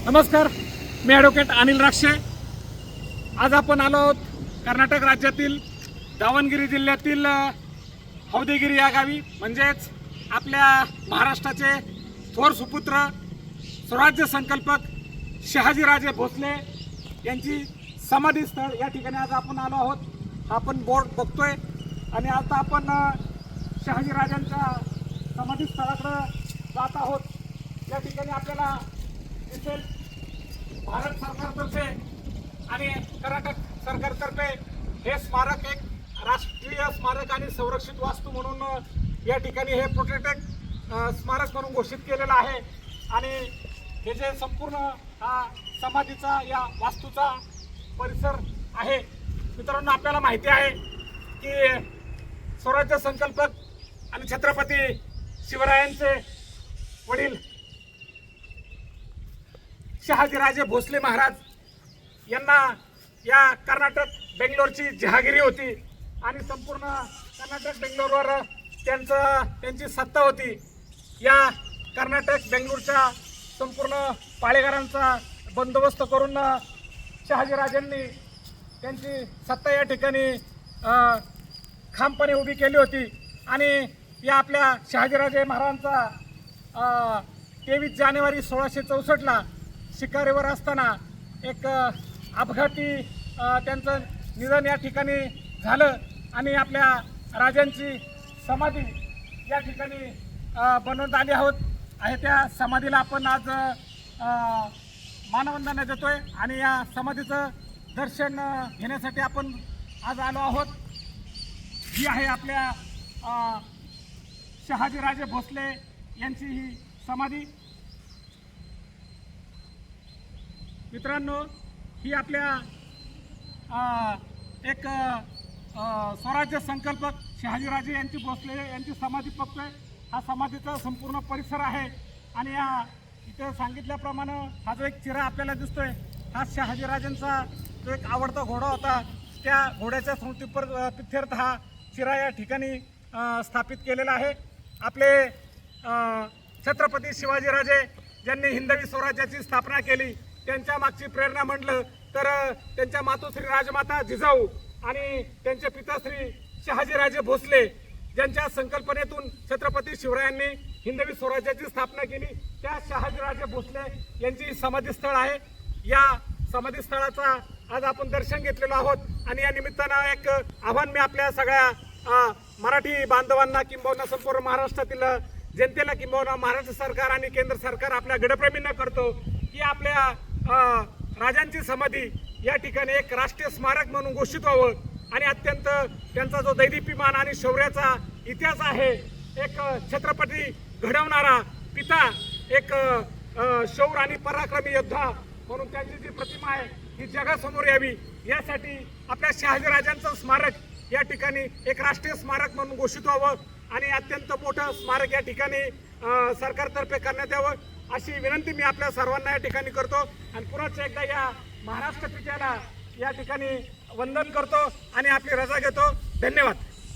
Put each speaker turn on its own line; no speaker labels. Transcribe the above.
नमस्कार, मी ॲडव्होकेट अनिल राक्षे। आज आपण आलो आहोत कर्नाटक राज्यातील दावणगिरी जिल्ह्यातील हौदेगिरी या गावी, म्हणजेच आपल्या महाराष्ट्राचे थोर सुपुत्र स्वराज्य संकल्पक शहाजीराजे भोसले यांची समाधी स्थळ या ठिकाणी आज आपण आलो आहोत। आपण बोर्ड बघतोय आणि आता आपण शहाजीराजांच्या समाधी स्थळाकडे जात आहोत। या ठिकाणी आपल्याला दिसेल भारत सरकारतर्फे आणि कर्नाटक सरकारतर्फे हे स्मारक एक राष्ट्रीय स्मारक आणि संरक्षित वास्तू म्हणून या ठिकाणी हे प्रोटेक्टेड स्मारक म्हणून घोषित केलेलं आहे। आणि हे जे संपूर्ण हा समाधीचा या वास्तूचा परिसर आहे, मित्रांनो, आपल्याला माहिती आहे की स्वराज्य संकल्पक आणि छत्रपती शिवरायांचे वडील शहाजीराजे भोसले महाराज यांना या कर्नाटक बेंगलोरची जहागिरी होती आणि संपूर्ण कर्नाटक बेंगलोरवर त्यांची सत्ता होती। या कर्नाटक बेंगलोरच्या संपूर्ण पाळेगारांचा बंदोबस्त करून शहाजीराजांनी त्यांची सत्ता या ठिकाणी ठामपणे उभी केली होती। आणि या आपल्या शहाजीराजे महाराजांचा 23 जानेवारी 1664ला शिकारीवर असताना एक अपघाती त्यांचं निधन या ठिकाणी झालं आणि आपल्या राजांची समाधी या ठिकाणी बनवण्यात आली आहे। त्या समाधीला आपण आज मानवंदना देतोय आणि या समाधीचं दर्शन घेण्यासाठी आपण आज आलो आहोत। ही आहे आपल्या शहाजीराजे भोसले यांची ही समाधी। मित्रांनो, ही आपल्या एक स्वराज्य संकल्पक शहाजीराजे यांची भोसले यांची समाधी बघतोय। हा समाधीचा संपूर्ण परिसर आहे आणि या इथे सांगितल्याप्रमाणे हा जो एक चिरा आपल्याला दिसतोय, हा शहाजीराजांचा जो एक आवडता घोडा होता, त्या घोड्याच्या स्मृतीप्रीत्यर्थ हा चिरा या ठिकाणी स्थापित केलेला आहे। आपले छत्रपती शिवाजीराजे ज्यांनी हिंदवी स्वराज्याची स्थापना केली, त्यांच्या मागची प्रेरणा म्हटलं तर त्यांच्या मातोश्री राजमाता जिजाऊ आणि त्यांचे पिताश्री शहाजीराजे भोसले ज्यांच्या संकल्पनेतून छत्रपती शिवरायांनी हिंदवी स्वराज्याची स्थापना केली, त्या शहाजीराजे भोसले यांची समाधीस्थळ आहे। या समाधीस्थळाचा आज आपण दर्शन घेतलेलो आहोत आणि या निमित्तानं एक आव्हान मी आपल्या सगळ्या मराठी बांधवांना किंबहुना संपूर्ण महाराष्ट्रातील जनतेला किंबहुना महाराष्ट्र सरकार आणि केंद्र सरकार आपल्या गडप्रेमींना करतो की आपल्या राजांची समाधी या ठिकाणी एक राष्ट्रीय स्मारक म्हणून घोषित व्हावं आणि अत्यंत त्यांचा जो दैदिप्यमान आणि शौर्याचा इतिहास आहे, एक छत्रपती घडवणारा पिता, एक शौर्य आणि पराक्रमी योद्धा म्हणून त्यांची जी प्रतिमा आहे ही जगासमोर यावी, यासाठी आपल्या शहाजीराजांचं स्मारक या ठिकाणी एक राष्ट्रीय स्मारक म्हणून घोषित व्हावं आणि अत्यंत मोठं स्मारक या ठिकाणी सरकारतर्फे करण्यात यावं अशी विनंती मी आपल्या सर्वांना या ठिकाणी करतो। आणि पुन्हा एकदा या महाराष्ट्र पित्याला या ठिकाणी वंदन करतो आणि आपली रजा घेतो। धन्यवाद।